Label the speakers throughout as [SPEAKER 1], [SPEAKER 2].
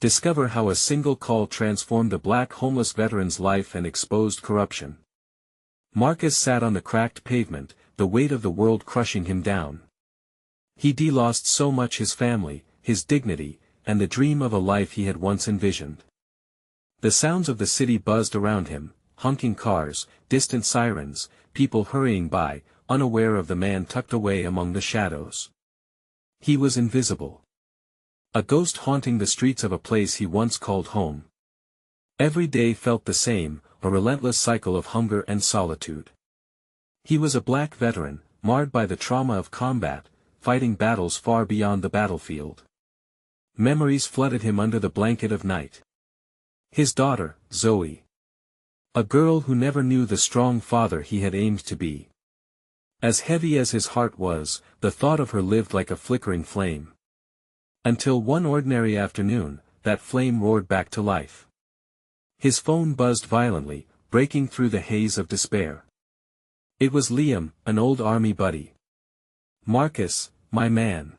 [SPEAKER 1] Discover how a single call transformed a black homeless veteran's life and exposed corruption. Marcus sat on the cracked pavement, the weight of the world crushing him down. He'd lost so much: his family, his dignity, and the dream of a life he had once envisioned. The sounds of the city buzzed around him, honking cars, distant sirens, people hurrying by, unaware of the man tucked away among the shadows. He was invisible. A ghost haunting the streets of a place he once called home. Every day felt the same, a relentless cycle of hunger and solitude. He was a black veteran, marred by the trauma of combat, fighting battles far beyond the battlefield. Memories flooded him under the blanket of night. His daughter, Zoe. A girl who never knew the strong father he had aimed to be. As heavy as his heart was, the thought of her lived like a flickering flame. Until one ordinary afternoon, that flame roared back to life. His phone buzzed violently, breaking through the haze of despair. It was Liam, an old army buddy. "Marcus, my man.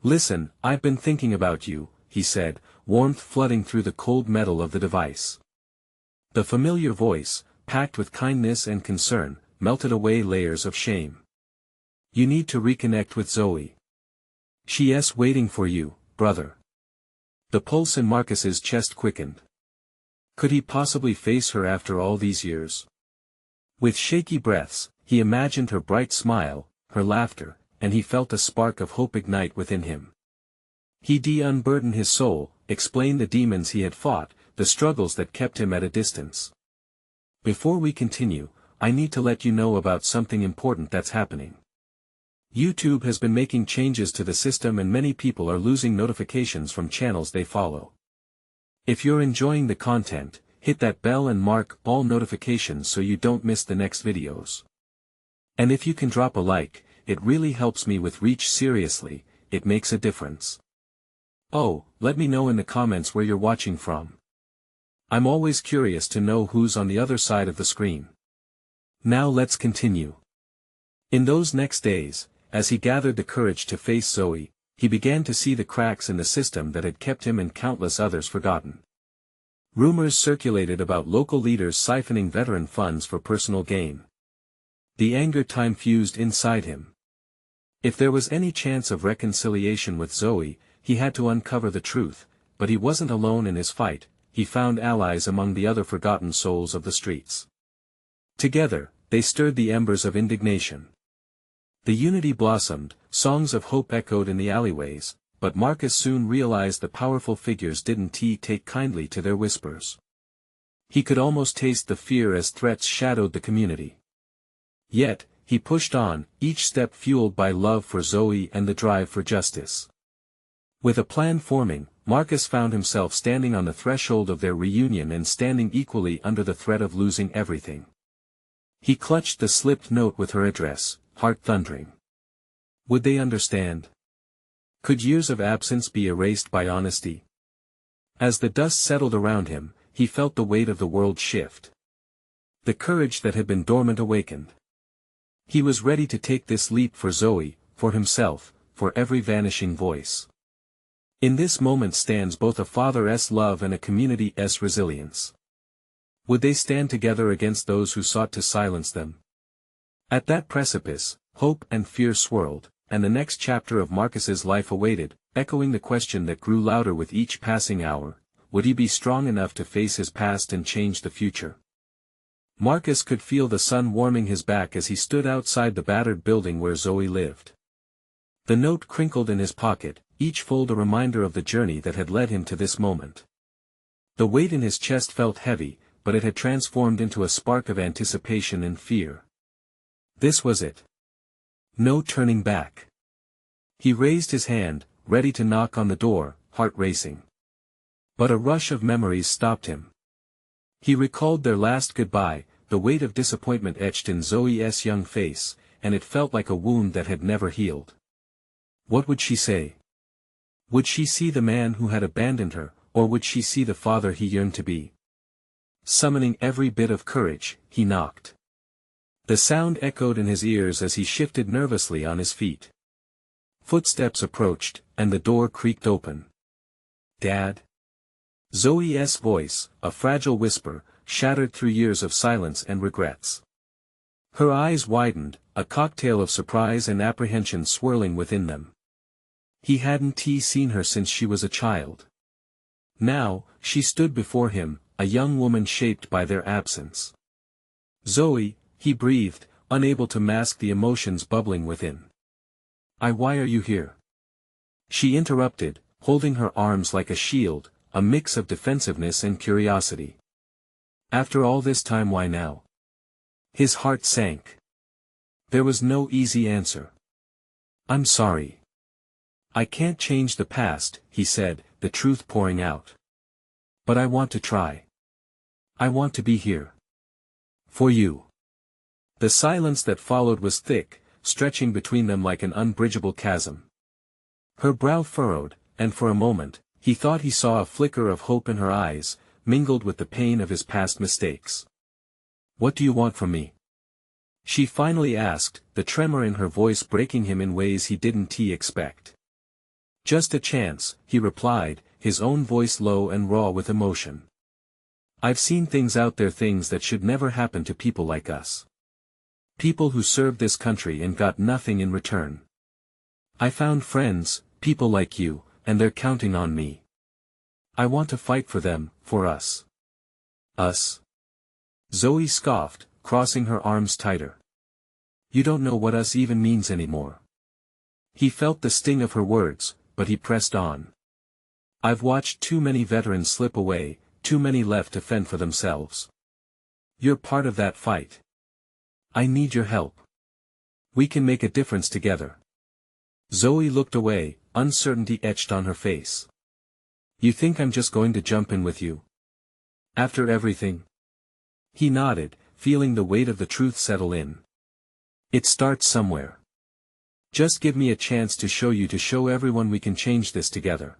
[SPEAKER 1] Listen, I've been thinking about you," he said, warmth flooding through the cold metal of the device. The familiar voice, packed with kindness and concern, melted away layers of shame. "You need to reconnect with Zoe. She's waiting for you, brother." The pulse in Marcus's chest quickened. Could he possibly face her after all these years? With shaky breaths, he imagined her bright smile, her laughter, and he felt a spark of hope ignite within him. He'd unburden his soul, explain the demons he had fought, the struggles that kept him at a distance. "Before we continue, I need to let you know about something important that's happening. YouTube has been making changes to the system and many people are losing notifications from channels they follow. If you're enjoying the content, hit that bell and mark all notifications so you don't miss the next videos. And if you can drop a like, it really helps me with reach. Seriously, it makes a difference. Oh, let me know in the comments where you're watching from. I'm always curious to know who's on the other side of the screen. Now let's continue. In those next days, as he gathered the courage to face Zoe, he began to see the cracks in the system that had kept him and countless others forgotten. Rumors circulated about local leaders siphoning veteran funds for personal gain. The anger time fused inside him. If there was any chance of reconciliation with Zoe, he had to uncover the truth, but he wasn't alone in his fight. He found allies among the other forgotten souls of the streets. Together, they stirred the embers of indignation. The unity blossomed, songs of hope echoed in the alleyways, but Marcus soon realized the powerful figures didn't take kindly to their whispers. He could almost taste the fear as threats shadowed the community. Yet, he pushed on, each step fueled by love for Zoe and the drive for justice. With a plan forming, Marcus found himself standing on the threshold of their reunion and standing equally under the threat of losing everything. He clutched the slipped note with her address, heart thundering. Would they understand? Could years of absence be erased by honesty? As the dust settled around him, he felt the weight of the world shift. The courage that had been dormant awakened. He was ready to take this leap for Zoe, for himself, for every vanishing voice. In this moment stands both a father's love and a community's resilience. Would they stand together against those who sought to silence them? At that precipice, hope and fear swirled, and the next chapter of Marcus's life awaited, echoing the question that grew louder with each passing hour: would he be strong enough to face his past and change the future? Marcus could feel the sun warming his back as he stood outside the battered building where Zoe lived. The note crinkled in his pocket, each fold a reminder of the journey that had led him to this moment. The weight in his chest felt heavy, but it had transformed into a spark of anticipation and fear. This was it. No turning back. He raised his hand, ready to knock on the door, heart racing. But a rush of memories stopped him. He recalled their last goodbye, the weight of disappointment etched in Zoe's young face, and it felt like a wound that had never healed. What would she say? Would she see the man who had abandoned her, or would she see the father he yearned to be? Summoning every bit of courage, he knocked. The sound echoed in his ears as he shifted nervously on his feet. Footsteps approached, and the door creaked open. "Dad?" Zoe's voice, a fragile whisper, shattered through years of silence and regrets. Her eyes widened, a cocktail of surprise and apprehension swirling within them. He hadn't seen her since she was a child. Now, she stood before him, a young woman shaped by their absence. "Zoe," he breathed, unable to mask the emotions bubbling within. Why are you here?" She interrupted, holding her arms like a shield, a mix of defensiveness and curiosity. "After all this time, why now?" His heart sank. There was no easy answer. "I'm sorry. I can't change the past," he said, the truth pouring out. "But I want to try. I want to be here. For you." The silence that followed was thick, stretching between them like an unbridgeable chasm. Her brow furrowed, and for a moment, he thought he saw a flicker of hope in her eyes, mingled with the pain of his past mistakes. "What do you want from me?" she finally asked, the tremor in her voice breaking him in ways he didn't expect. "Just a chance," he replied, his own voice low and raw with emotion. "I've seen things out there, things that should never happen to people like us. People who served this country and got nothing in return. I found friends, people like you, and they're counting on me. I want to fight for them, for us." "Us?" Zoe scoffed, crossing her arms tighter. "You don't know what us even means anymore." He felt the sting of her words, but he pressed on. "I've watched too many veterans slip away, too many left to fend for themselves. You're part of that fight. I need your help. We can make a difference together." Zoe looked away, uncertainty etched on her face. "You think I'm just going to jump in with you? After everything?" He nodded, feeling the weight of the truth settle in. "It starts somewhere. Just give me a chance to show everyone we can change this together."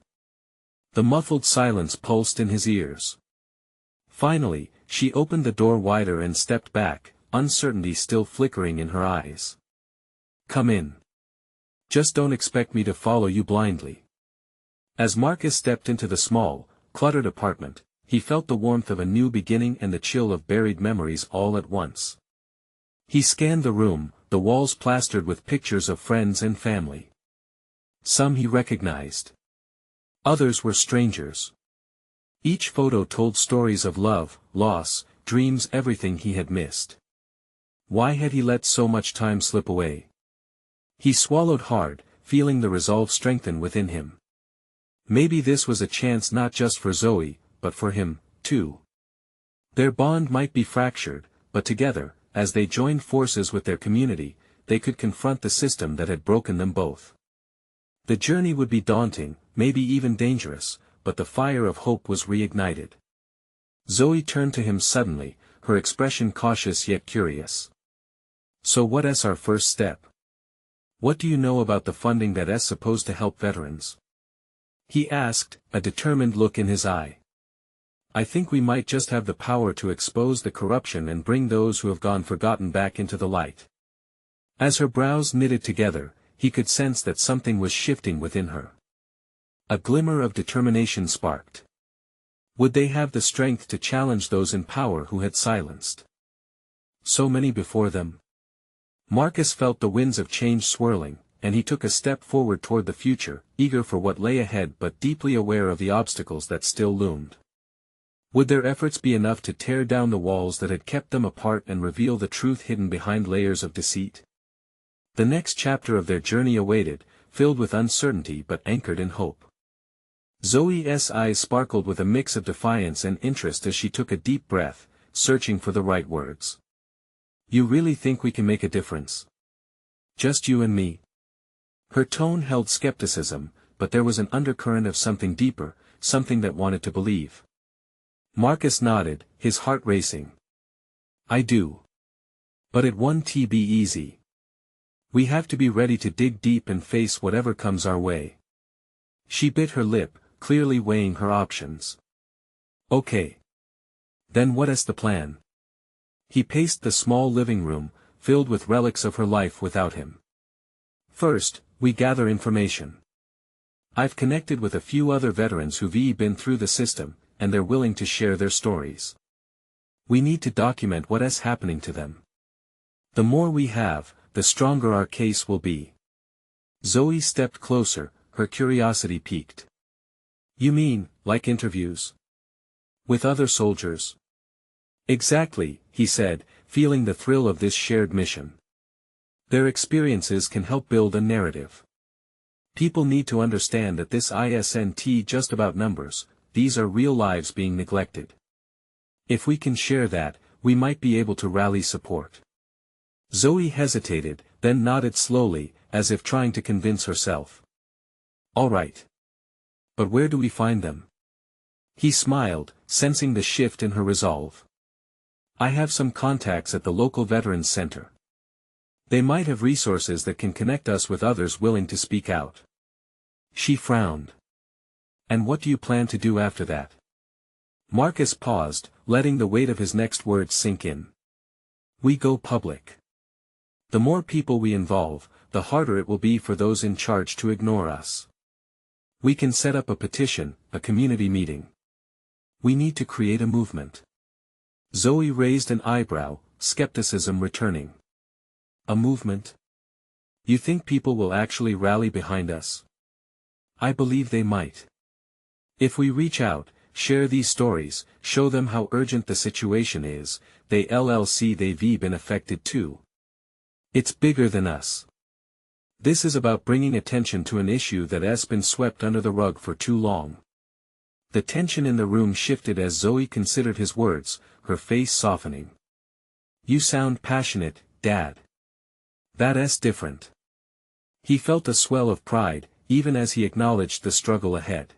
[SPEAKER 1] The muffled silence pulsed in his ears. Finally, she opened the door wider and stepped back, uncertainty still flickering in her eyes. "Come in. Just don't expect me to follow you blindly." As Marcus stepped into the small, cluttered apartment, he felt the warmth of a new beginning and the chill of buried memories all at once. He scanned the room, the walls plastered with pictures of friends and family. Some he recognized. Others were strangers. Each photo told stories of love, loss, dreams, everything he had missed. Why had he let so much time slip away? He swallowed hard, feeling the resolve strengthen within him. Maybe this was a chance not just for Zoe, but for him, too. Their bond might be fractured, but together, as they joined forces with their community, they could confront the system that had broken them both. The journey would be daunting, maybe even dangerous, but the fire of hope was reignited. Zoe turned to him suddenly, her expression cautious yet curious. "So what's our first step? What do you know about the funding that's supposed to help veterans?" he asked, a determined look in his eye. "I think we might just have the power to expose the corruption and bring those who have gone forgotten back into the light." As her brows knitted together, he could sense that something was shifting within her. A glimmer of determination sparked. Would they have the strength to challenge those in power who had silenced so many before them? Marcus felt the winds of change swirling, and he took a step forward toward the future, eager for what lay ahead but deeply aware of the obstacles that still loomed. Would their efforts be enough to tear down the walls that had kept them apart and reveal the truth hidden behind layers of deceit? The next chapter of their journey awaited, filled with uncertainty but anchored in hope. Zoe's eyes sparkled with a mix of defiance and interest as she took a deep breath, searching for the right words. "You really think we can make a difference? Just you and me?" Her tone held skepticism, but there was an undercurrent of something deeper, something that wanted to believe. Marcus nodded, his heart racing. "I do. But it won't be easy. We have to be ready to dig deep and face whatever comes our way." She bit her lip, clearly weighing her options. "Okay. Then what's the plan?" He paced the small living room, filled with relics of her life without him. "First, we gather information. I've connected with a few other veterans who've been through the system, and they're willing to share their stories. We need to document what is happening to them. The more we have, the stronger our case will be. Zoe stepped closer, her curiosity piqued. You mean, like interviews? With other soldiers? Exactly, he said, feeling the thrill of this shared mission. Their experiences can help build a narrative. People need to understand that this isn't just about numbers, these are real lives being neglected. If we can share that, we might be able to rally support. Zoe hesitated, then nodded slowly, as if trying to convince herself. All right. But where do we find them? He smiled, sensing the shift in her resolve. I have some contacts at the local Veterans Center. They might have resources that can connect us with others willing to speak out. She frowned. And what do you plan to do after that? Marcus paused, letting the weight of his next words sink in. We go public. The more people we involve, the harder it will be for those in charge to ignore us. We can set up a petition, a community meeting. We need to create a movement. Zoe raised an eyebrow, skepticism returning. A movement? You think people will actually rally behind us? I believe they might. If we reach out, share these stories, show them how urgent the situation is, they've been affected too. It's bigger than us. This is about bringing attention to an issue that has been swept under the rug for too long. The tension in the room shifted as Zoe considered his words, her face softening. You sound passionate, Dad. That's different. He felt a swell of pride, even as he acknowledged the struggle ahead.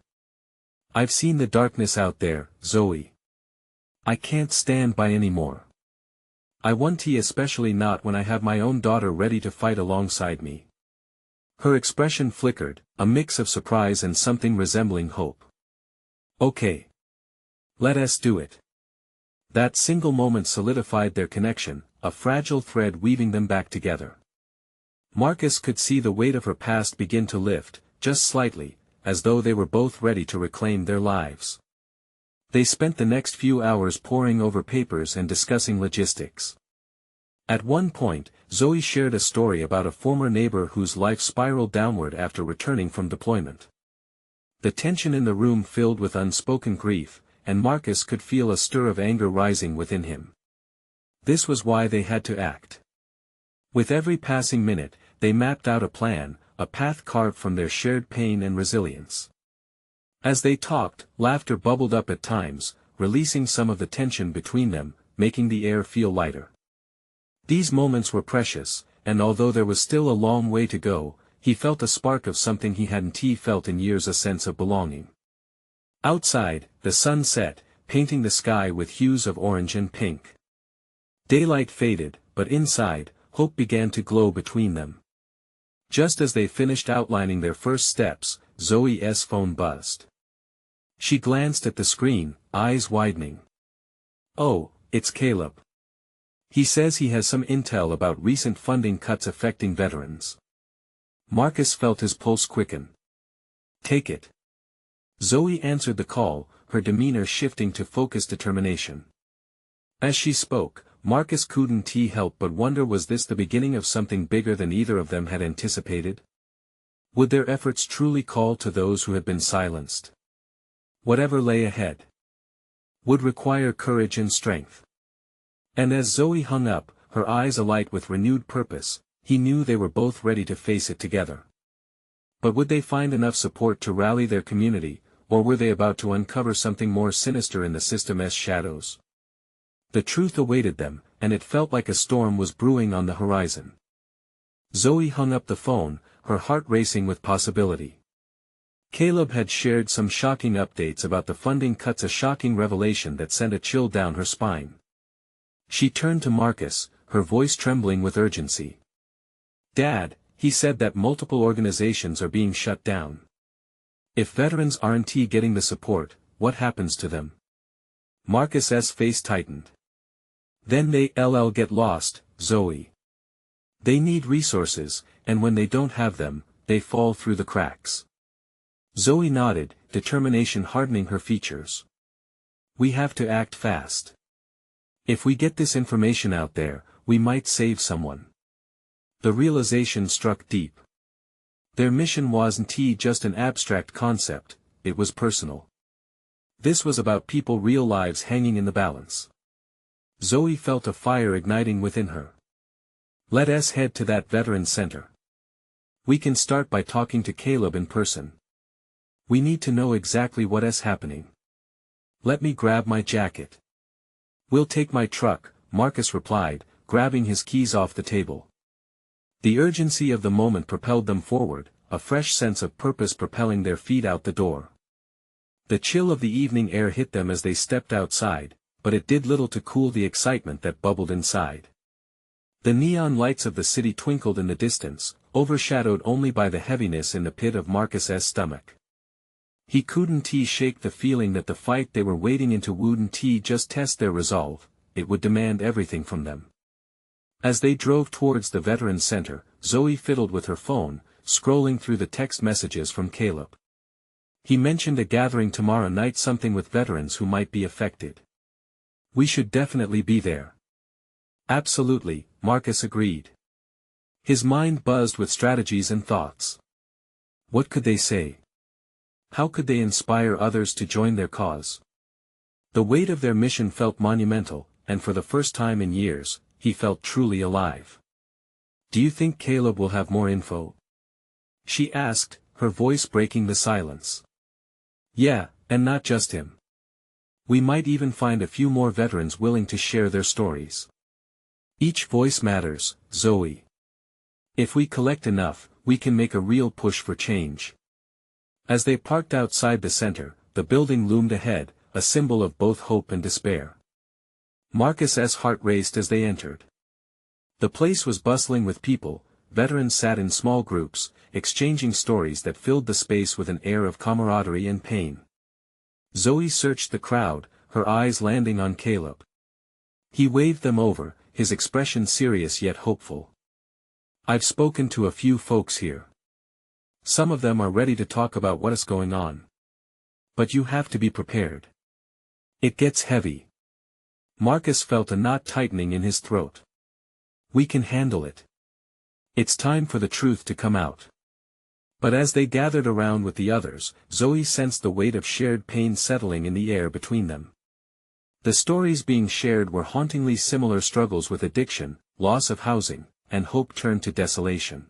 [SPEAKER 1] I've seen the darkness out there, Zoe. I can't stand by anymore. I won't, especially not when I have my own daughter ready to fight alongside me. Her expression flickered, a mix of surprise and something resembling hope. Okay. Let us do it. That single moment solidified their connection, a fragile thread weaving them back together. Marcus could see the weight of her past begin to lift, just slightly, as though they were both ready to reclaim their lives. They spent the next few hours poring over papers and discussing logistics. At one point, Zoe shared a story about a former neighbor whose life spiraled downward after returning from deployment. The tension in the room filled with unspoken grief, and Marcus could feel a stir of anger rising within him. This was why they had to act. With every passing minute, they mapped out a plan, a path carved from their shared pain and resilience. As they talked, laughter bubbled up at times, releasing some of the tension between them, making the air feel lighter. These moments were precious, and although there was still a long way to go, he felt a spark of something he hadn't felt in years, a sense of belonging. Outside, the sun set, painting the sky with hues of orange and pink. Daylight faded, but inside, hope began to glow between them. Just as they finished outlining their first steps, Zoe's phone buzzed. She glanced at the screen, eyes widening. Oh, it's Caleb. He says he has some intel about recent funding cuts affecting veterans. Marcus felt his pulse quicken. Take it. Zoe answered the call, her demeanor shifting to focused determination. As she spoke, Marcus couldn't help but wonder, was this the beginning of something bigger than either of them had anticipated? Would their efforts truly call to those who had been silenced? Whatever lay ahead would require courage and strength. And as Zoe hung up, her eyes alight with renewed purpose, he knew they were both ready to face it together. But would they find enough support to rally their community, or were they about to uncover something more sinister in the system's shadows? The truth awaited them, and it felt like a storm was brewing on the horizon. Zoe hung up the phone, her heart racing with possibility. Caleb had shared some shocking updates about the funding cuts, a shocking revelation that sent a chill down her spine. She turned to Marcus, her voice trembling with urgency. Dad, he said that multiple organizations are being shut down. If veterans aren't getting the support, what happens to them? Marcus's face tightened. Then they'll get lost, Zoe. They need resources, and when they don't have them, they fall through the cracks. Zoe nodded, determination hardening her features. We have to act fast. If we get this information out there, we might save someone. The realization struck deep. Their mission wasn't just an abstract concept, it was personal. This was about people, real lives hanging in the balance. Zoe felt a fire igniting within her. Let us head to that veteran center. We can start by talking to Caleb in person. We need to know exactly what is happening. Let me grab my jacket. We'll take my truck, Marcus replied, grabbing his keys off the table. The urgency of the moment propelled them forward, a fresh sense of purpose propelling their feet out the door. The chill of the evening air hit them as they stepped outside, but it did little to cool the excitement that bubbled inside. The neon lights of the city twinkled in the distance, overshadowed only by the heaviness in the pit of Marcus's stomach. He couldn't shake the feeling that the fight they were wading into wouldn't just test their resolve, it would demand everything from them. As they drove towards the veteran center, Zoe fiddled with her phone, scrolling through the text messages from Caleb. He mentioned a gathering tomorrow night, something with veterans who might be affected. We should definitely be there. Absolutely, Marcus agreed. His mind buzzed with strategies and thoughts. What could they say? How could they inspire others to join their cause? The weight of their mission felt monumental, and for the first time in years, he felt truly alive. Do you think Caleb will have more info? She asked, her voice breaking the silence. Yeah, and not just him. We might even find a few more veterans willing to share their stories. Each voice matters, Zoe. If we collect enough, we can make a real push for change. As they parked outside the center, the building loomed ahead, a symbol of both hope and despair. Marcus's heart raced as they entered. The place was bustling with people. Veterans sat in small groups, exchanging stories that filled the space with an air of camaraderie and pain. Zoe searched the crowd, her eyes landing on Caleb. He waved them over, his expression serious yet hopeful. I've spoken to a few folks here. Some of them are ready to talk about what is going on. But you have to be prepared. It gets heavy. Marcus felt a knot tightening in his throat. We can handle it. It's time for the truth to come out. But as they gathered around with the others, Zoe sensed the weight of shared pain settling in the air between them. The stories being shared were hauntingly similar: struggles with addiction, loss of housing, and hope turned to desolation.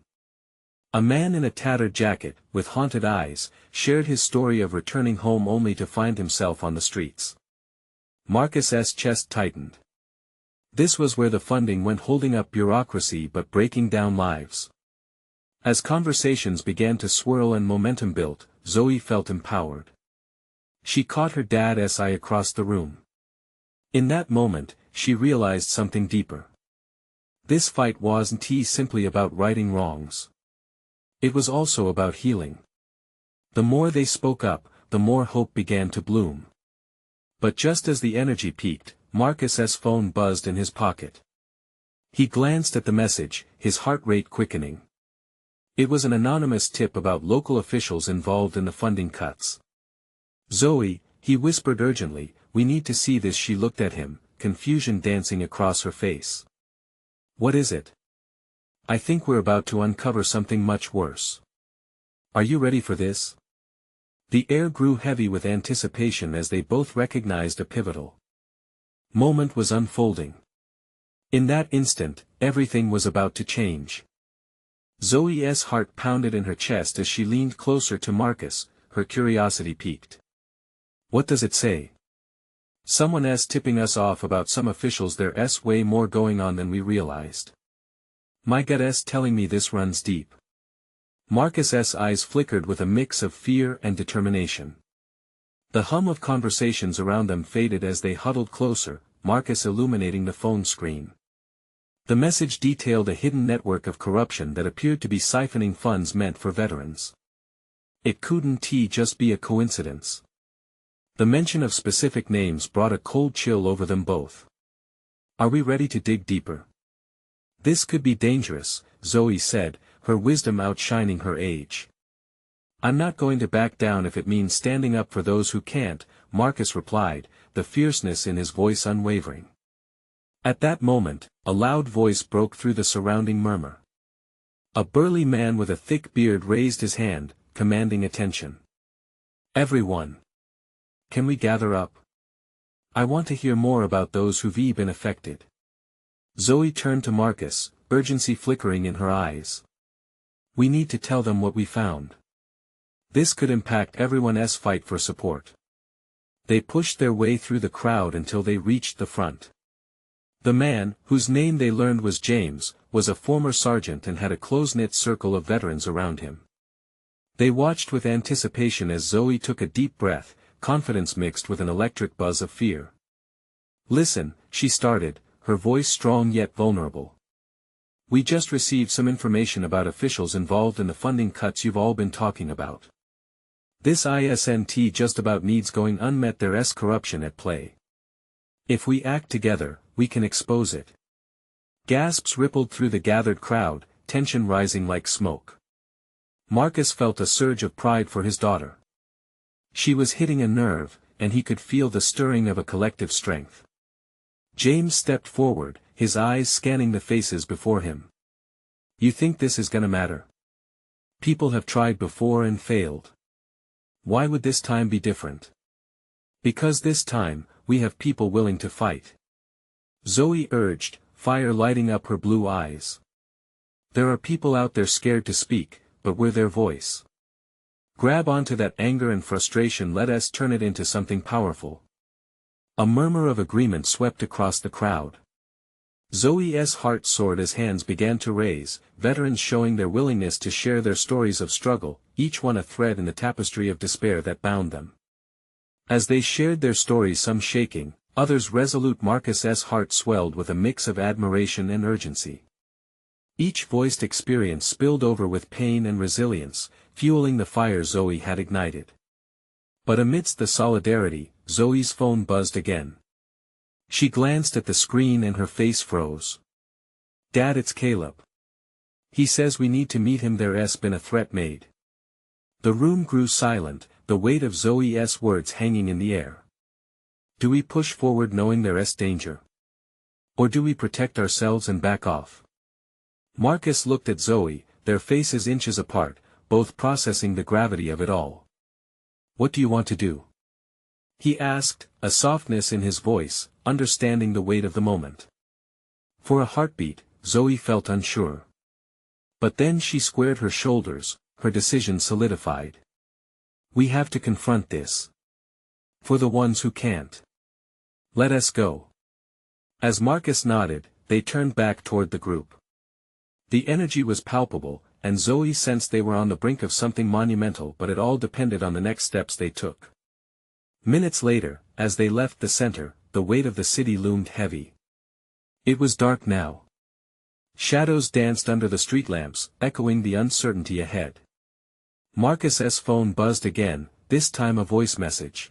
[SPEAKER 1] A man in a tattered jacket, with haunted eyes, shared his story of returning home only to find himself on the streets. Marcus's chest tightened. This was where the funding went, holding up bureaucracy but breaking down lives. As conversations began to swirl and momentum built, Zoe felt empowered. She caught her dad's eye across the room. In that moment, she realized something deeper. This fight wasn't simply about righting wrongs. It was also about healing. The more they spoke up, the more hope began to bloom. But just as the energy peaked, Marcus's phone buzzed in his pocket. He glanced at the message, his heart rate quickening. It was an anonymous tip about local officials involved in the funding cuts. Zoe, he whispered urgently, we need to see this. She looked at him, confusion dancing across her face. What is it? I think we're about to uncover something much worse. Are you ready for this? The air grew heavy with anticipation as they both recognized a pivotal moment was unfolding. In that instant, everything was about to change. Zoe's heart pounded in her chest as she leaned closer to Marcus, her curiosity piqued. What does it say? Someone's tipping us off about some officials. There's way more going on than we realized. My gut's telling me this runs deep. Marcus's eyes flickered with a mix of fear and determination. The hum of conversations around them faded as they huddled closer, Marcus illuminating the phone screen. The message detailed a hidden network of corruption that appeared to be siphoning funds meant for veterans. It couldn't just be a coincidence. The mention of specific names brought a cold chill over them both. Are we ready to dig deeper? This could be dangerous, Zoe said, her wisdom outshining her age. I'm not going to back down if it means standing up for those who can't, Marcus replied, the fierceness in his voice unwavering. At that moment, a loud voice broke through the surrounding murmur. A burly man with a thick beard raised his hand, commanding attention. Everyone! Can we gather up? I want to hear more about those who've been affected. Zoe turned to Marcus, urgency flickering in her eyes. We need to tell them what we found. This could impact everyone's fight for support. They pushed their way through the crowd until they reached the front. The man, whose name they learned was James, was a former sergeant and had a close-knit circle of veterans around him. They watched with anticipation as Zoe took a deep breath, confidence mixed with an electric buzz of fear. Listen, she started, her voice strong yet vulnerable. We just received some information about officials involved in the funding cuts you've all been talking about. This isn't just about needs going unmet, there's corruption at play. If we act together, we can expose it. Gasps rippled through the gathered crowd, tension rising like smoke. Marcus felt a surge of pride for his daughter. She was hitting a nerve, and he could feel the stirring of a collective strength. James stepped forward, his eyes scanning the faces before him. You think this is gonna matter? People have tried before and failed. Why would this time be different? Because this time, we have people willing to fight. Zoe urged, fire lighting up her blue eyes. There are people out there scared to speak, but we're their voice. Grab onto that anger and frustration, let us turn it into something powerful. A murmur of agreement swept across the crowd. Zoe's heart soared as hands began to raise, veterans showing their willingness to share their stories of struggle, each one a thread in the tapestry of despair that bound them. As they shared their stories, some shaking, others resolute, Marcus's heart swelled with a mix of admiration and urgency. Each voiced experience spilled over with pain and resilience, fueling the fire Zoe had ignited. But amidst the solidarity, Zoe's phone buzzed again. She glanced at the screen and her face froze. Dad, it's Caleb. He says we need to meet him, there's been a threat made. The room grew silent, the weight of Zoe's words hanging in the air. Do we push forward knowing there's danger? Or do we protect ourselves and back off? Marcus looked at Zoe, their faces inches apart, both processing the gravity of it all. What do you want to do? He asked, a softness in his voice, understanding the weight of the moment. For a heartbeat, Zoe felt unsure. But then she squared her shoulders, her decision solidified. We have to confront this. For the ones who can't. Let us go. As Marcus nodded, they turned back toward the group. The energy was palpable, and Zoe sensed they were on the brink of something monumental, but it all depended on the next steps they took. Minutes later, as they left the center, the weight of the city loomed heavy. It was dark now. Shadows danced under the street lamps, echoing the uncertainty ahead. Marcus's phone buzzed again, this time a voice message.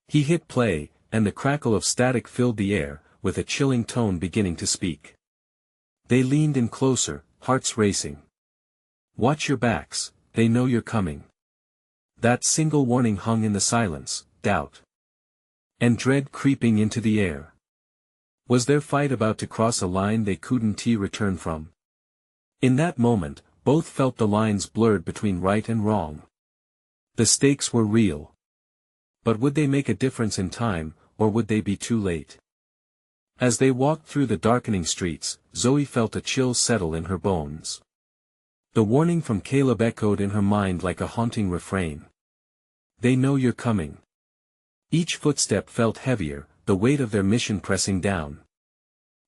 [SPEAKER 1] He hit play, and the crackle of static filled the air, with a chilling tone beginning to speak. They leaned in closer, hearts racing. Watch your backs, they know you're coming. That single warning hung in the silence, doubt and dread creeping into the air. Was their fight about to cross a line they couldn't return from? In that moment, both felt the lines blurred between right and wrong. The stakes were real. But would they make a difference in time, or would they be too late? As they walked through the darkening streets, Zoe felt a chill settle in her bones. The warning from Caleb echoed in her mind like a haunting refrain. They know you're coming. Each footstep felt heavier, the weight of their mission pressing down.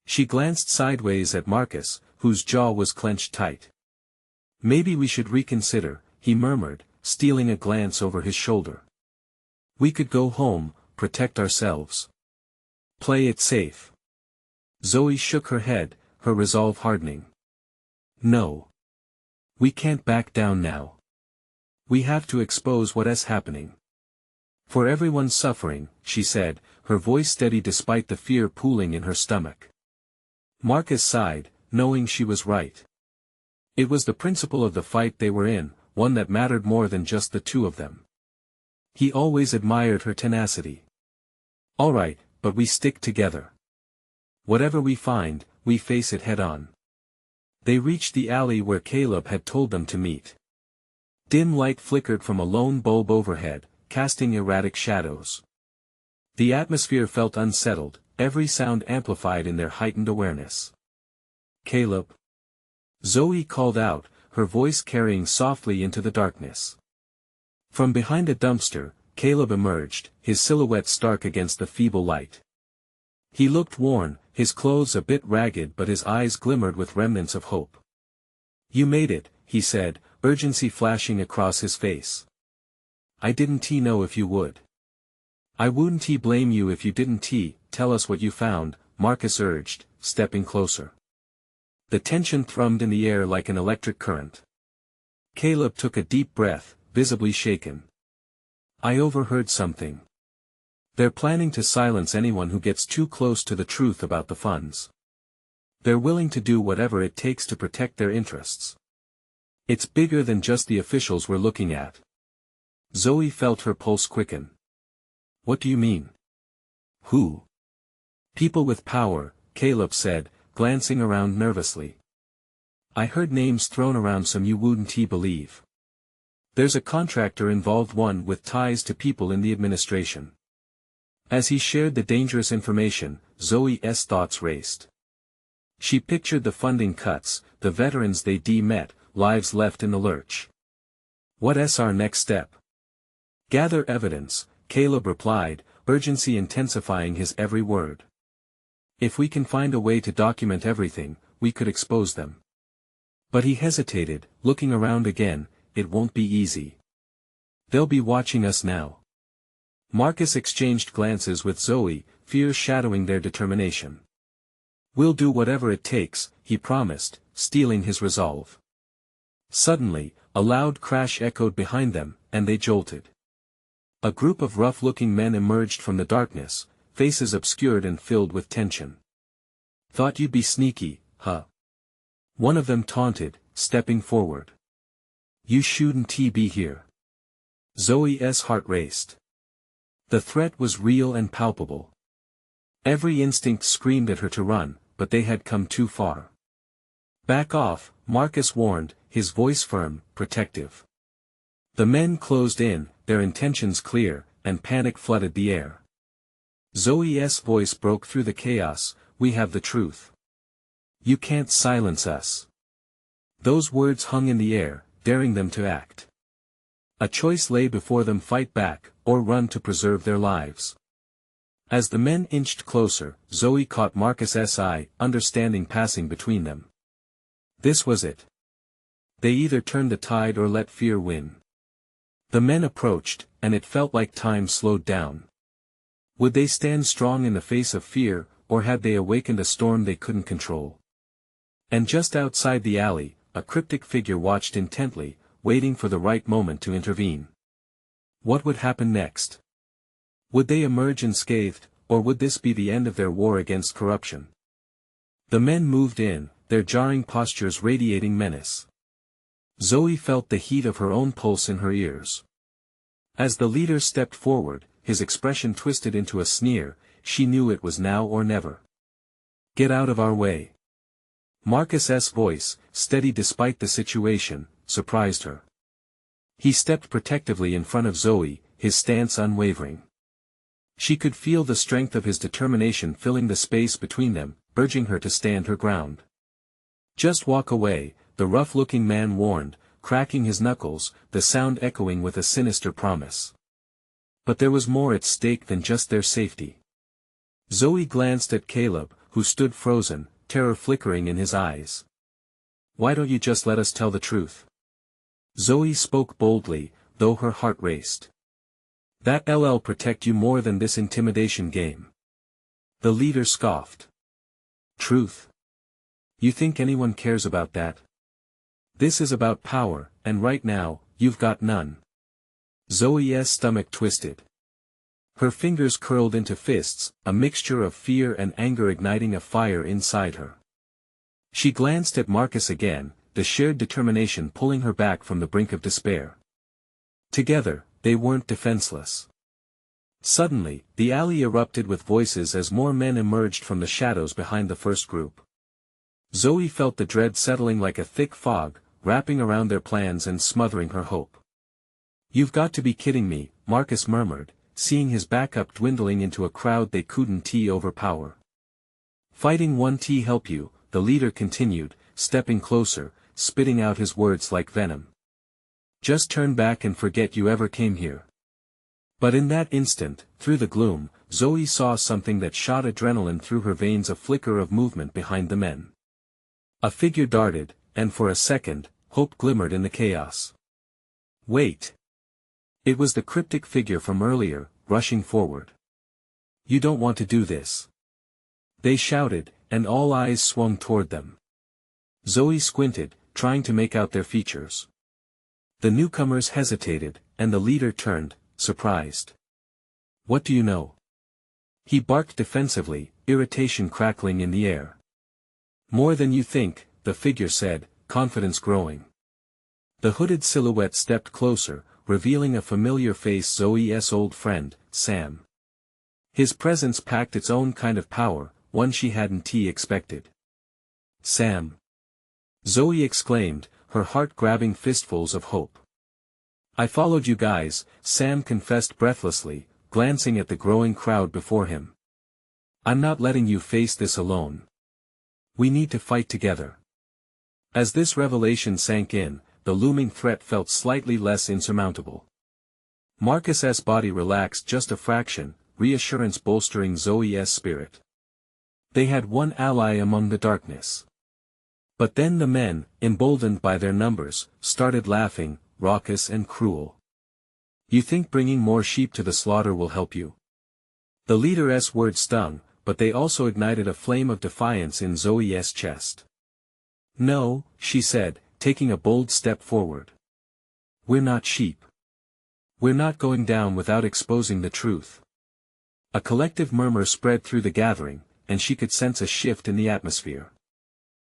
[SPEAKER 1] She glanced sideways at Marcus, whose jaw was clenched tight. Maybe we should reconsider, he murmured, stealing a glance over his shoulder. We could go home, protect ourselves. Play it safe. Zoe shook her head, her resolve hardening. No. We can't back down now. We have to expose what is happening. For everyone's suffering, she said, her voice steady despite the fear pooling in her stomach. Marcus sighed, knowing she was right. It was the principle of the fight they were in, one that mattered more than just the two of them. He always admired her tenacity. "All right, but we stick together. Whatever we find, we face it head-on." They reached the alley where Caleb had told them to meet. Dim light flickered from a lone bulb overhead, casting erratic shadows. The atmosphere felt unsettled, every sound amplified in their heightened awareness. "Caleb?" Zoe called out, her voice carrying softly into the darkness. From behind a dumpster, Caleb emerged, his silhouette stark against the feeble light. He looked worn, his clothes a bit ragged, but his eyes glimmered with remnants of hope. "You made it," he said, urgency flashing across his face. "I didn't know if you would." "I wouldn't blame you if you didn't. Tell us what you found," Marcus urged, stepping closer. The tension thrummed in the air like an electric current. Caleb took a deep breath, visibly shaken. "I overheard something. They're planning to silence anyone who gets too close to the truth about the funds. They're willing to do whatever it takes to protect their interests. It's bigger than just the officials we're looking at." Zoe felt her pulse quicken. "What do you mean?" "Who?" "People with power," Caleb said, glancing around nervously. "I heard names thrown around some you wouldn't believe. There's a contractor involved, one with ties to people in the administration." As he shared the dangerous information, Zoe's thoughts raced. She pictured the funding cuts, the veterans they'd met, lives left in the lurch. "What's our next step?" "Gather evidence," Caleb replied, urgency intensifying his every word. "If we can find a way to document everything, we could expose them." But he hesitated, looking around again. "It won't be easy. They'll be watching us now." Marcus exchanged glances with Zoe, fear shadowing their determination. "We'll do whatever it takes," he promised, steeling his resolve. Suddenly, a loud crash echoed behind them, and they jolted. A group of rough-looking men emerged from the darkness, faces obscured and filled with tension. "Thought you'd be sneaky, huh?" one of them taunted, stepping forward. "You shouldn't be here." Zoe's heart raced. The threat was real and palpable. Every instinct screamed at her to run, but they had come too far. "Back off," Marcus warned, his voice firm, protective. The men closed in, their intentions clear, and panic flooded the air. Zoe's voice broke through the chaos, "We have the truth. You can't silence us." Those words hung in the air, daring them to act. A choice lay before them: fight back, or run to preserve their lives. As the men inched closer, Zoe caught Marcus's eye, understanding passing between them. This was it. They either turned the tide or let fear win. The men approached, and it felt like time slowed down. Would they stand strong in the face of fear, or had they awakened a storm they couldn't control? And just outside the alley, a cryptic figure watched intently, waiting for the right moment to intervene. What would happen next? Would they emerge unscathed, or would this be the end of their war against corruption? The men moved in, their jarring postures radiating menace. Zoe felt the heat of her own pulse in her ears. As the leader stepped forward, his expression twisted into a sneer. She knew it was now or never. "Get out of our way." Marcus's voice, steady despite the situation, surprised her. He stepped protectively in front of Zoe, his stance unwavering. She could feel the strength of his determination filling the space between them, urging her to stand her ground. "Just walk away," the rough-looking man warned, cracking his knuckles, the sound echoing with a sinister promise. But there was more at stake than just their safety. Zoe glanced at Caleb, who stood frozen, terror flickering in his eyes. "Why don't you just let us tell the truth?" Zoe spoke boldly, though her heart raced. "That'll protect you more than this intimidation game." The leader scoffed. "Truth? You think anyone cares about that? This is about power, and right now, you've got none." Zoe's stomach twisted. Her fingers curled into fists, a mixture of fear and anger igniting a fire inside her. She glanced at Marcus again, the shared determination pulling her back from the brink of despair. Together, they weren't defenseless. Suddenly, the alley erupted with voices as more men emerged from the shadows behind the first group. Zoe felt the dread settling like a thick fog, wrapping around their plans and smothering her hope. "You've got to be kidding me," Marcus murmured, seeing his backup dwindling into a crowd they couldn't overpower. "Fighting won't help you," the leader continued, stepping closer, spitting out his words like venom. "Just turn back and forget you ever came here." But in that instant, through the gloom, Zoe saw something that shot adrenaline through her veins, a flicker of movement behind the men. A figure darted, and for a second, hope glimmered in the chaos. "Wait!" It was the cryptic figure from earlier, rushing forward. "You don't want to do this!" they shouted, and all eyes swung toward them. Zoe squinted, trying to make out their features. The newcomers hesitated, and the leader turned, surprised. "What do you know?" he barked defensively, irritation crackling in the air. "More than you think," the figure said, confidence growing. The hooded silhouette stepped closer, revealing a familiar face, Zoe's old friend, Sam. His presence packed its own kind of power, one she hadn't expected. "Sam!" Zoe exclaimed, her heart grabbing fistfuls of hope. "I followed you guys," Sam confessed breathlessly, glancing at the growing crowd before him. "I'm not letting you face this alone. We need to fight together." As this revelation sank in, the looming threat felt slightly less insurmountable. Marcus's body relaxed just a fraction, reassurance bolstering Zoe's spirit. They had one ally among the darkness. But then the men, emboldened by their numbers, started laughing, raucous and cruel. "You think bringing more sheep to the slaughter will help you?" The leader's words stung, but they also ignited a flame of defiance in Zoe's chest. "No," she said, taking a bold step forward. "We're not sheep. We're not going down without exposing the truth." A collective murmur spread through the gathering, and she could sense a shift in the atmosphere.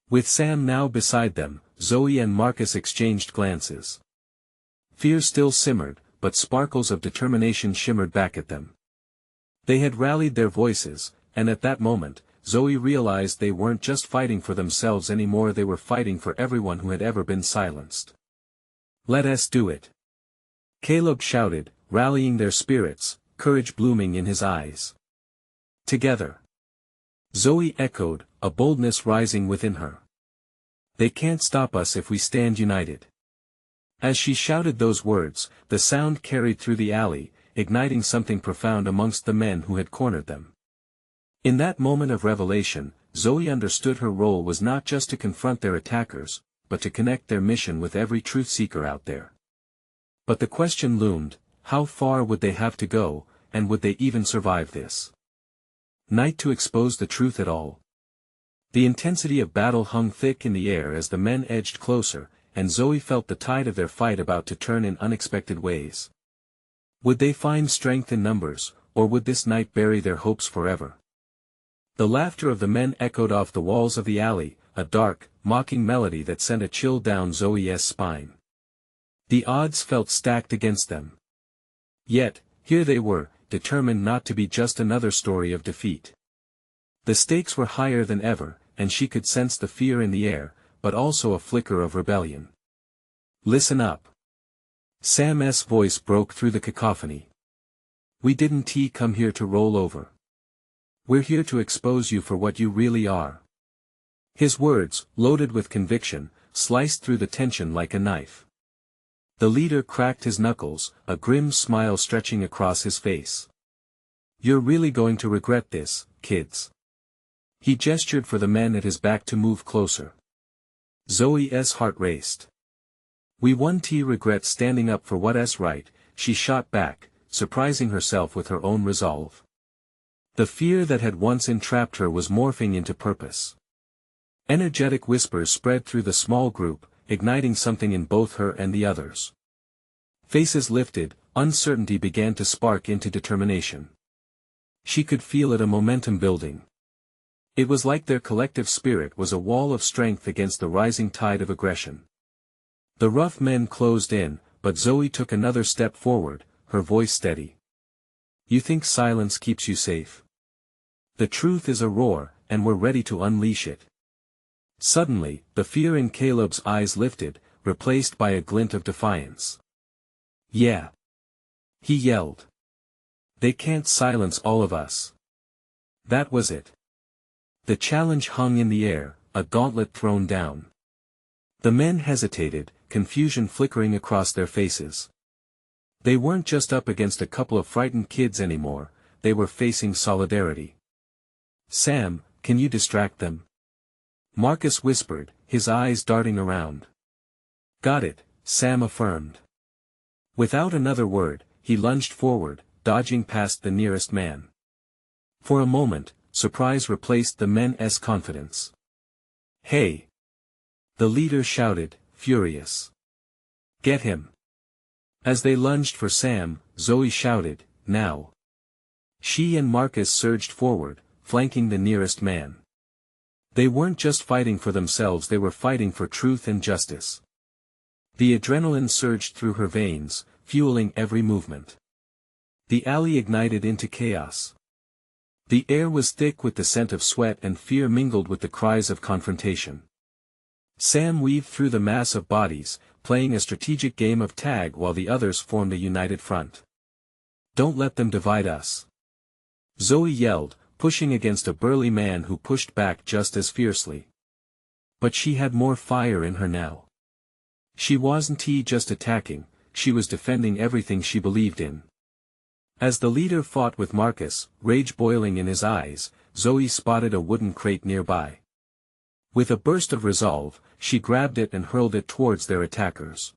[SPEAKER 1] With Sam now beside them, Zoe and Marcus exchanged glances. Fear still simmered, but sparkles of determination shimmered back at them. They had rallied their voices, and at that moment, Zoe realized they weren't just fighting for themselves anymore, they were fighting for everyone who had ever been silenced. "Let us do it!" Caleb shouted, rallying their spirits, courage blooming in his eyes. "Together!" Zoe echoed, a boldness rising within her. "They can't stop us if we stand united." As she shouted those words, the sound carried through the alley, igniting something profound amongst the men who had cornered them. In that moment of revelation, Zoe understood her role was not just to confront their attackers, but to connect their mission with every truth seeker out there. But the question loomed, how far would they have to go, and would they even survive this night to expose the truth at all? The intensity of battle hung thick in the air as the men edged closer, and Zoe felt the tide of their fight about to turn in unexpected ways. Would they find strength in numbers, or would this night bury their hopes forever? The laughter of the men echoed off the walls of the alley, a dark, mocking melody that sent a chill down Zoe's spine. The odds felt stacked against them. Yet, here they were, determined not to be just another story of defeat. The stakes were higher than ever, and she could sense the fear in the air, but also a flicker of rebellion. "Listen up." Sam's voice broke through the cacophony. "We didn't come here to roll over. We're here to expose you for what you really are." His words, loaded with conviction, sliced through the tension like a knife. The leader cracked his knuckles, a grim smile stretching across his face. "You're really going to regret this, kids." He gestured for the men at his back to move closer. Zoe's heart raced. "We won't regret standing up for what's right," she shot back, surprising herself with her own resolve. The fear that had once entrapped her was morphing into purpose. Energetic whispers spread through the small group, igniting something in both her and the others. Faces lifted, uncertainty began to spark into determination. She could feel it, a momentum building. It was like their collective spirit was a wall of strength against the rising tide of aggression. The rough men closed in, but Zoe took another step forward, her voice steady. You think silence keeps you safe? The truth is a roar, and we're ready to unleash it. Suddenly, the fear in Caleb's eyes lifted, replaced by a glint of defiance. Yeah. He yelled. They can't silence all of us. That was it. The challenge hung in the air, a gauntlet thrown down. The men hesitated, confusion flickering across their faces. They weren't just up against a couple of frightened kids anymore, they were facing solidarity. Sam, can you distract them? Marcus whispered, his eyes darting around. Got it, Sam affirmed. Without another word, he lunged forward, dodging past the nearest man. For a moment, surprise replaced the men's confidence. Hey! The leader shouted, furious. Get him! As they lunged for Sam, Zoe shouted, now! She and Marcus surged forward, flanking the nearest man. They weren't just fighting for themselves, they were fighting for truth and justice. The adrenaline surged through her veins, fueling every movement. The alley ignited into chaos. The air was thick with the scent of sweat and fear mingled with the cries of confrontation. Sam weaved through the mass of bodies, playing a strategic game of tag while the others formed a united front. Don't let them divide us. Zoe yelled, pushing against a burly man who pushed back just as fiercely. But she had more fire in her now. She wasn't just attacking, she was defending everything she believed in. As the leader fought with Marcus, rage boiling in his eyes, Zoe spotted a wooden crate nearby. With a burst of resolve, she grabbed it and hurled it towards their attackers.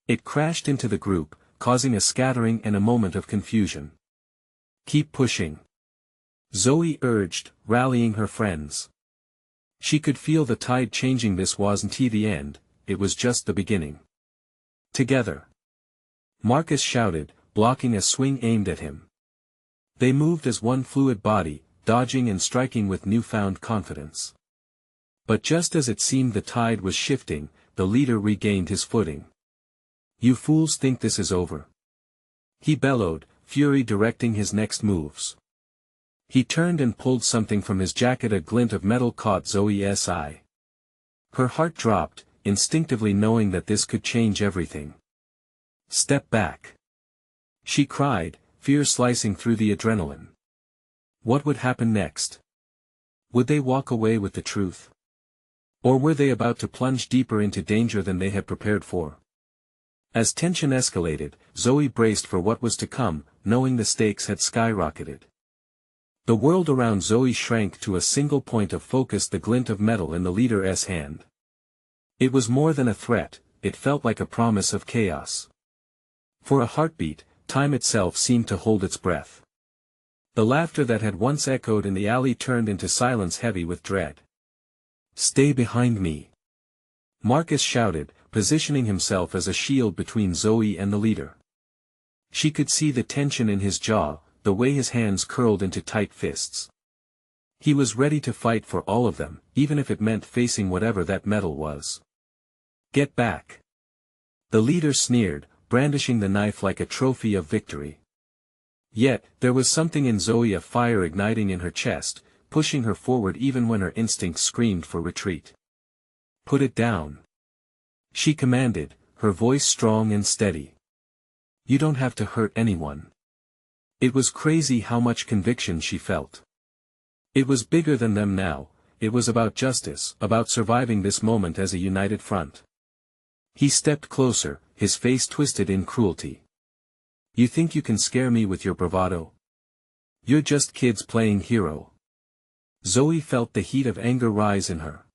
[SPEAKER 1] It crashed into the group, causing a scattering and a moment of confusion. Keep pushing. Zoe urged, rallying her friends. She could feel the tide changing. This wasn't the end, it was just the beginning. Together. Marcus shouted, blocking a swing aimed at him. They moved as one fluid body, dodging and striking with newfound confidence. But just as it seemed the tide was shifting, the leader regained his footing. You fools think this is over? He bellowed, fury directing his next moves. He turned and pulled something from his jacket. A glint of metal caught Zoe's eye. Her heart dropped, instinctively knowing that this could change everything. Step back. She cried, fear slicing through the adrenaline. What would happen next? Would they walk away with the truth? Or were they about to plunge deeper into danger than they had prepared for? As tension escalated, Zoe braced for what was to come, knowing the stakes had skyrocketed. The world around Zoe shrank to a single point of focus, the glint of metal in the leader's hand. It was more than a threat, it felt like a promise of chaos. For a heartbeat, time itself seemed to hold its breath. The laughter that had once echoed in the alley turned into silence heavy with dread. Stay behind me. Marcus shouted, positioning himself as a shield between Zoe and the leader. She could see the tension in his jaw, the way his hands curled into tight fists. He was ready to fight for all of them, even if it meant facing whatever that metal was. Get back. The leader sneered, brandishing the knife like a trophy of victory. Yet, there was something in Zoe, a fire igniting in her chest, pushing her forward even when her instincts screamed for retreat. Put it down. She commanded, her voice strong and steady. You don't have to hurt anyone. It was crazy how much conviction she felt. It was bigger than them now, it was about justice, about surviving this moment as a united front. He stepped closer, his face twisted in cruelty. You think you can scare me with your bravado? You're just kids playing hero. Zoe felt the heat of anger rise in her.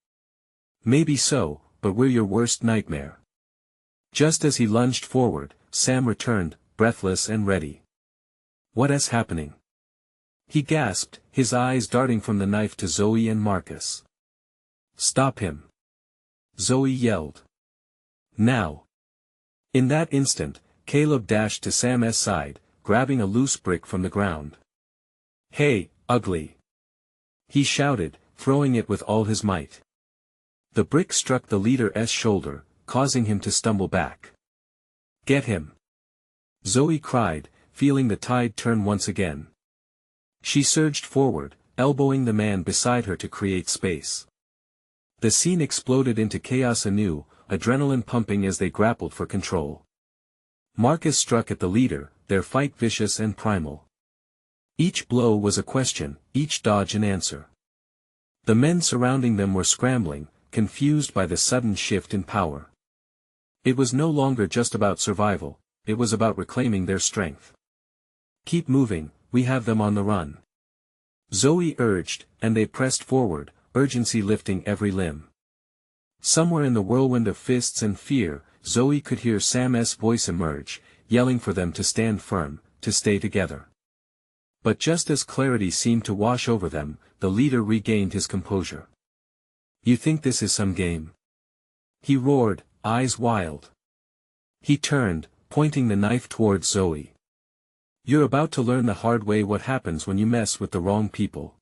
[SPEAKER 1] Maybe so, but we're your worst nightmare. Just as he lunged forward, Sam returned, breathless and ready. What is happening? He gasped, his eyes darting from the knife to Zoe and Marcus. Stop him. Zoe yelled. Now. In that instant, Caleb dashed to Sam's side, grabbing a loose brick from the ground. Hey, ugly! He shouted, throwing it with all his might. The brick struck the leader's shoulder, causing him to stumble back. Get him! Zoe cried, feeling the tide turn once again. She surged forward, elbowing the man beside her to create space. The scene exploded into chaos anew, adrenaline pumping as they grappled for control. Marcus struck at the leader, their fight vicious and primal. Each blow was a question, each dodge an answer. The men surrounding them were scrambling, confused by the sudden shift in power. It was no longer just about survival, it was about reclaiming their strength. "Keep moving, we have them on the run," Zoe urged, and they pressed forward, urgency lifting every limb. Somewhere in the whirlwind of fists and fear, Zoe could hear Sam's voice emerge, yelling for them to stand firm, to stay together. But just as clarity seemed to wash over them, the leader regained his composure. "You think this is some game?" he roared, eyes wild. He turned, pointing the knife towards Zoe. "You're about to learn the hard way what happens when you mess with the wrong people."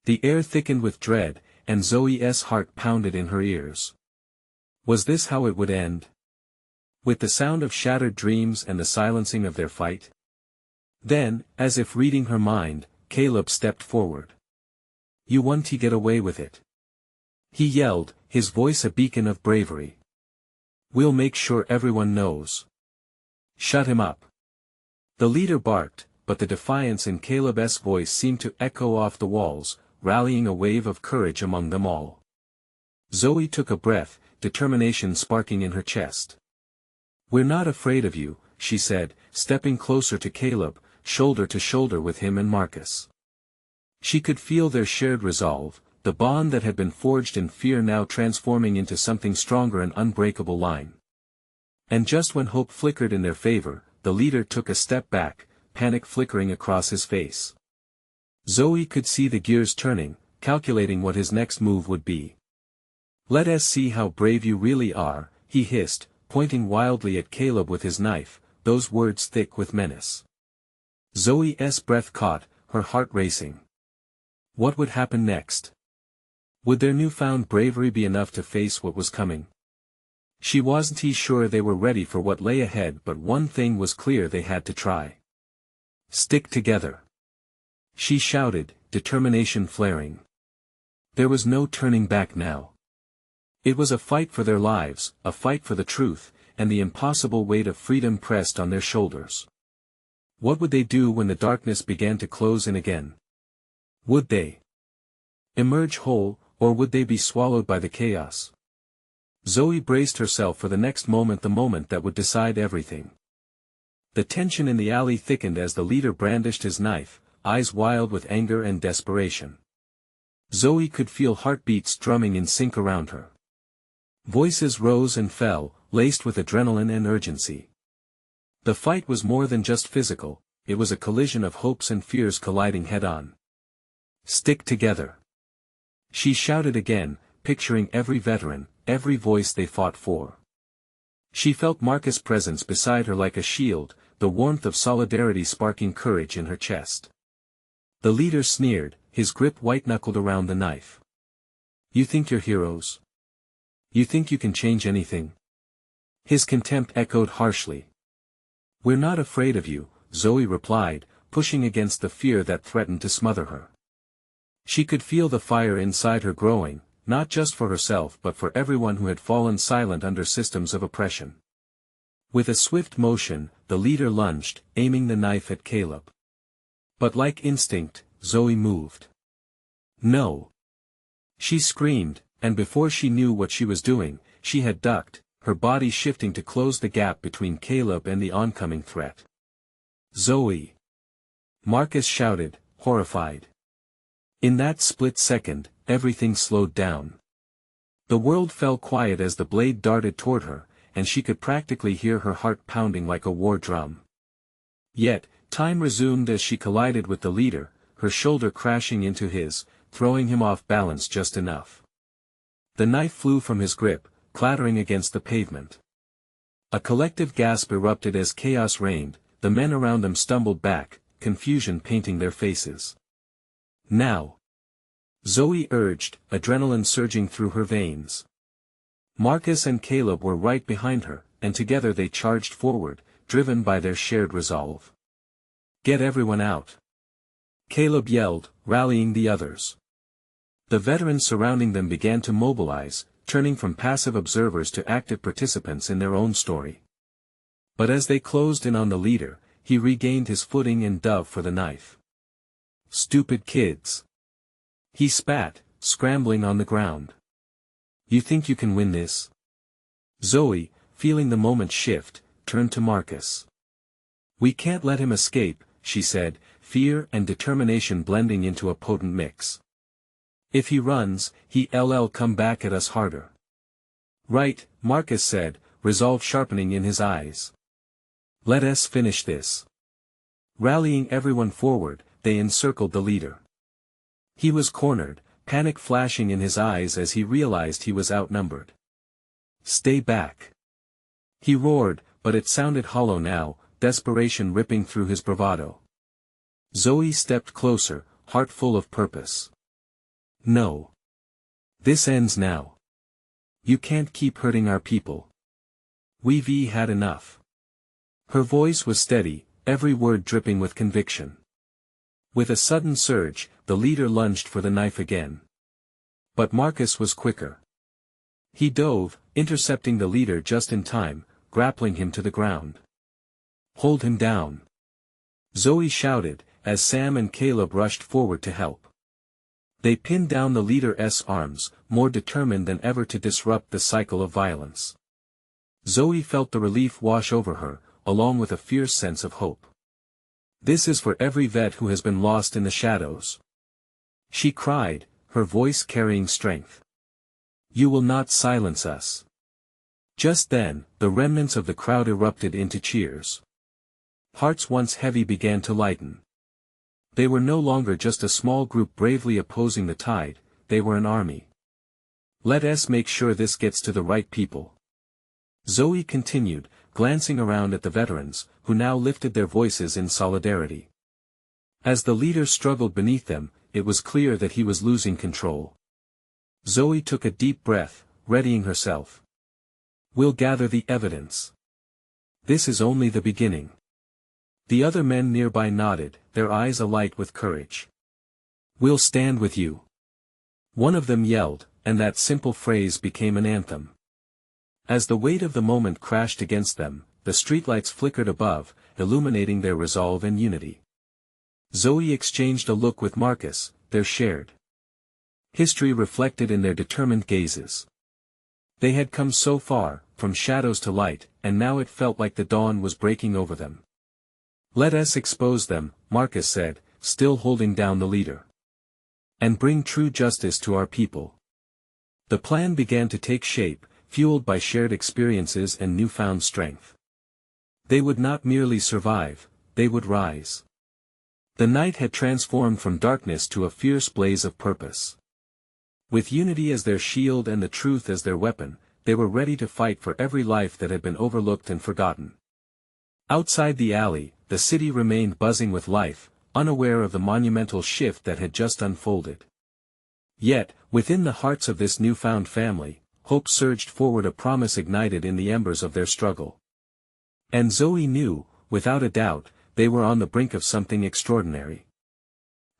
[SPEAKER 1] The air thickened with dread, and Zoe's heart pounded in her ears. Was this how it would end? With the sound of shattered dreams and the silencing of their fight? Then, as if reading her mind, Caleb stepped forward. "You want to get away with it?" he yelled, his voice a beacon of bravery. "We'll make sure everyone knows." "Shut him up." The leader barked, but the defiance in Caleb's voice seemed to echo off the walls, rallying a wave of courage among them all. Zoe took a breath, determination sparking in her chest. "We're not afraid of you," she said, stepping closer to Caleb, shoulder to shoulder with him and Marcus. She could feel their shared resolve, the bond that had been forged in fear now transforming into something stronger and unbreakable line. And just when hope flickered in their favor, the leader took a step back, panic flickering across his face. Zoe could see the gears turning, calculating what his next move would be. "Let us see how brave you really are," he hissed, pointing wildly at Caleb with his knife, those words thick with menace. Zoe's breath caught, her heart racing. What would happen next? Would their newfound bravery be enough to face what was coming? She wasn't sure they were ready for what lay ahead, but one thing was clear: they had to try. "Stick together," she shouted, determination flaring. There was no turning back now. It was a fight for their lives, a fight for the truth, and the impossible weight of freedom pressed on their shoulders. What would they do when the darkness began to close in again? Would they emerge whole, or would they be swallowed by the chaos? Zoe braced herself for the next moment, the moment that would decide everything. The tension in the alley thickened as the leader brandished his knife, eyes wild with anger and desperation. Zoe could feel heartbeats drumming in sync around her. Voices rose and fell, laced with adrenaline and urgency. The fight was more than just physical, it was a collision of hopes and fears colliding head-on. "Stick together," she shouted again, picturing every veteran, every voice they fought for. She felt Marcus' presence beside her like a shield, the warmth of solidarity sparking courage in her chest. The leader sneered, his grip white-knuckled around the knife. "You think you're heroes? You think you can change anything?" His contempt echoed harshly. "We're not afraid of you," Zoe replied, pushing against the fear that threatened to smother her. She could feel the fire inside her growing, not just for herself but for everyone who had fallen silent under systems of oppression. With a swift motion, the leader lunged, aiming the knife at Caleb. But like instinct, Zoe moved. "No!" she screamed, and before she knew what she was doing, she had ducked, her body shifting to close the gap between Caleb and the oncoming threat. "Zoe!" Marcus shouted, horrified. In that split second, everything slowed down. The world fell quiet as the blade darted toward her, and she could practically hear her heart pounding like a war drum. Yet, time resumed as she collided with the leader, her shoulder crashing into his, throwing him off balance just enough. The knife flew from his grip, clattering against the pavement. A collective gasp erupted as chaos reigned, the men around them stumbled back, confusion painting their faces. "Now!" Zoe urged, adrenaline surging through her veins. Marcus and Caleb were right behind her, and together they charged forward, driven by their shared resolve. "Get everyone out!" Caleb yelled, rallying the others. The veterans surrounding them began to mobilize, turning from passive observers to active participants in their own story. But as they closed in on the leader, he regained his footing and dove for the knife. "Stupid kids!" he spat, scrambling on the ground. "You think you can win this?" Zoe, feeling the moment shift, turned to Marcus. "We can't let him escape," she said, fear and determination blending into a potent mix. "If he runs, he'll come back at us harder." "Right," Marcus said, resolve sharpening in his eyes. "Let us finish this." Rallying everyone forward, they encircled the leader. He was cornered, panic flashing in his eyes as he realized he was outnumbered. "Stay back!" he roared, but it sounded hollow now, desperation ripping through his bravado. Zoe stepped closer, heart full of purpose. "No. This ends now. You can't keep hurting our people. We've had enough." Her voice was steady, every word dripping with conviction. With a sudden surge, the leader lunged for the knife again. But Marcus was quicker. He dove, intercepting the leader just in time, grappling him to the ground. "Hold him down!" Zoe shouted, as Sam and Caleb rushed forward to help. They pinned down the leader's arms, more determined than ever to disrupt the cycle of violence. Zoe felt the relief wash over her, along with a fierce sense of hope. "This is for every vet who has been lost in the shadows," she cried, her voice carrying strength. "You will not silence us." Just then, the remnants of the crowd erupted into cheers. Hearts once heavy began to lighten. They were no longer just a small group bravely opposing the tide, they were an army. "Let us make sure this gets to the right people," Zoe continued, glancing around at the veterans, who now lifted their voices in solidarity. As the leader struggled beneath them, it was clear that he was losing control. Zoe took a deep breath, readying herself. "We'll gather the evidence. This is only the beginning." The other men nearby nodded, their eyes alight with courage. "We'll stand with you," one of them yelled, and that simple phrase became an anthem. As the weight of the moment crashed against them, the streetlights flickered above, illuminating their resolve and unity. Zoe exchanged a look with Marcus, their shared history reflected in their determined gazes. They had come so far, from shadows to light, and now it felt like the dawn was breaking over them. "Let us expose them," Marcus said, still holding down the leader. "And bring true justice to our people." The plan began to take shape, fueled by shared experiences and newfound strength. They would not merely survive, they would rise. The night had transformed from darkness to a fierce blaze of purpose. With unity as their shield and the truth as their weapon, they were ready to fight for every life that had been overlooked and forgotten. Outside the alley, the city remained buzzing with life, unaware of the monumental shift that had just unfolded. Yet, within the hearts of this newfound family, hope surged forward, a promise ignited in the embers of their struggle. And Zoe knew, without a doubt, they were on the brink of something extraordinary.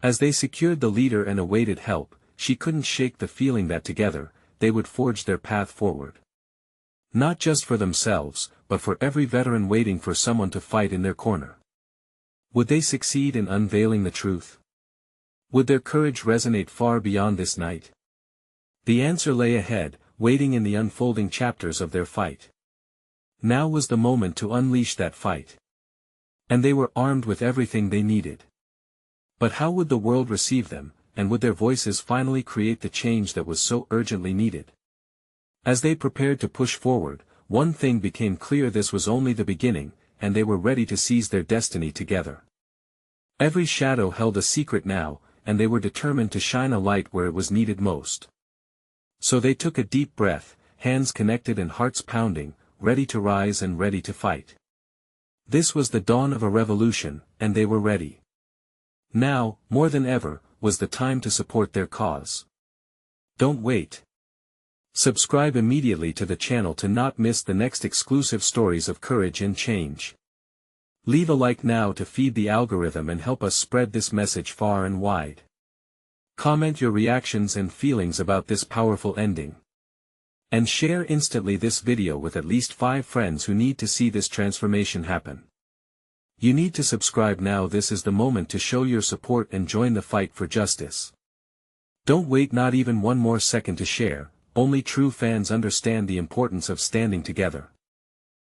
[SPEAKER 1] As they secured the leader and awaited help, she couldn't shake the feeling that together, they would forge their path forward. Not just for themselves, but for every veteran waiting for someone to fight in their corner. Would they succeed in unveiling the truth? Would their courage resonate far beyond this night? The answer lay ahead, waiting in the unfolding chapters of their fight. Now was the moment to unleash that fight. And they were armed with everything they needed. But how would the world receive them, and would their voices finally create the change that was so urgently needed? As they prepared to push forward, one thing became clear: this was only the beginning, and they were ready to seize their destiny together. Every shadow held a secret now, and they were determined to shine a light where it was needed most. So they took a deep breath, hands connected and hearts pounding, ready to rise and ready to fight. This was the dawn of a revolution, and they were ready. Now, more than ever, was the time to support their cause. Don't wait. Subscribe immediately to the channel to not miss the next exclusive stories of courage and change. Leave a like now to feed the algorithm and help us spread this message far and wide. Comment your reactions and feelings about this powerful ending. And share instantly this video with at least 5 friends who need to see this transformation happen. You need to subscribe now. This is the moment to show your support and join the fight for justice. Don't wait not even one more second to share, only true fans understand the importance of standing together.